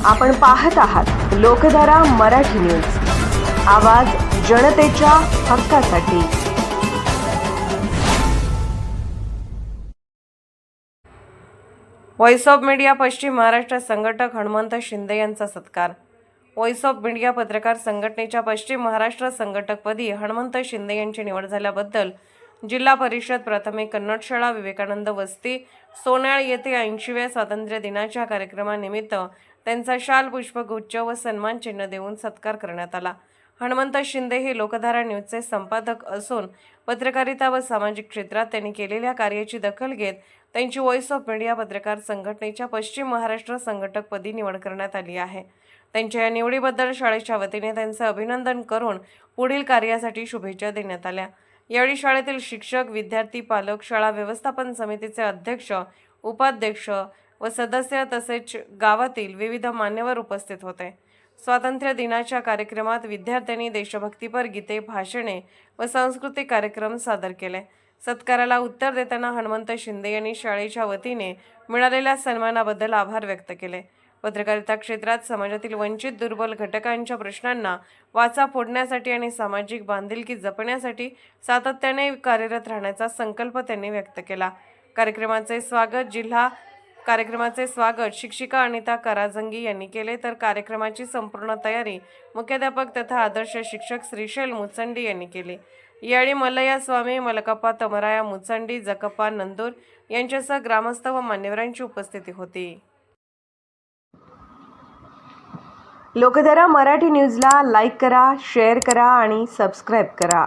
आपण पाहत आहात लोकधारा मराठी न्यूज, आवाज जनतेच्या हक्कासाठी। व्हॉइस ऑफ मीडिया पश्चिम महाराष्ट्र संघटक हनुमंत शिंदे यांचा सत्कार। व्हॉइस ऑफ मीडिया पत्रकार संघटनेच्या पश्चिम महाराष्ट्र संघटकपदी हनुमंत शिंदे यांची निवड झाल्याबद्दल जिल्हा परिषद प्राथमिक कन्नड शाळा विवेकानंद वस्ती सोन्याळ येथे 80व्या स्वातंत्र्य दिनाच्या कार्यक्रमानिमित्त त्यांचा शाल, पुष्पगुच्छ व सन्मान चिन्ह देऊन सत्कार करण्यात आला। हनुमंत शिंदे हे लोकधारा न्यूजचे संपादक असून पत्रकारिता व सामाजिक क्षेत्रात त्यांनी केलेल्या कार्याची दखल घेत त्यांची व्हॉइस ऑफ मीडिया पत्रकार संघटनेच्या पश्चिम महाराष्ट्र संघटकपदी निवड करण्यात आली आहे। त्यांच्या या निवडीबद्दल शाळेच्या वतीने त्यांचे अभिनंदन करून पुढील कार्यासाठी शुभेच्छा देण्यात आल्या। यावेळी शाळेतील शिक्षक, विद्यार्थी, पालक, शाळा व्यवस्थापन समितीचे अध्यक्ष, उपाध्यक्ष व सदस्य तसेच गावातील विविध मान्यवर उपस्थित होते। स्वातंत्र्य दिनाच्या कार्यक्रमात विद्यार्थ्यांनी देशभक्तीपर गीते, भाषणे व सांस्कृतिक कार्यक्रम सादर केले। सत्काराला उत्तर देताना हनुमंत शिंदे यांनी शाळेच्या वतीने मिळालेल्या सन्मानाबद्दल आभार व्यक्त केले। पत्रकारिता क्षेत्रात समाजातील वंचित, दुर्बल घटकांच्या प्रश्नांना वाचा फोडण्यासाठी आणि सामाजिक बांधिलकी जपण्यासाठी सातत्याने कार्यरत राहण्याचा संकल्प त्यांनी व्यक्त केला। कार्यक्रमाचे स्वागत शिक्षिका अनिता कराजंगी यांनी केले, तर कार्यक्रमाची संपूर्ण तयारी मुख्याध्यापक तथा आदर्श शिक्षक श्रीशैल मुचंडी यांनी केली। यावेळी मल्लया स्वामी, मलकप्पा तमराया मुचंडी, जकप्पा नंदूर यांच्यासह ग्रामस्थ व मान्यवरांची उपस्थिती होती। लोकधारा मराठी न्यूजला लाईक करा, शेअर करा आणि सबस्क्राईब करा।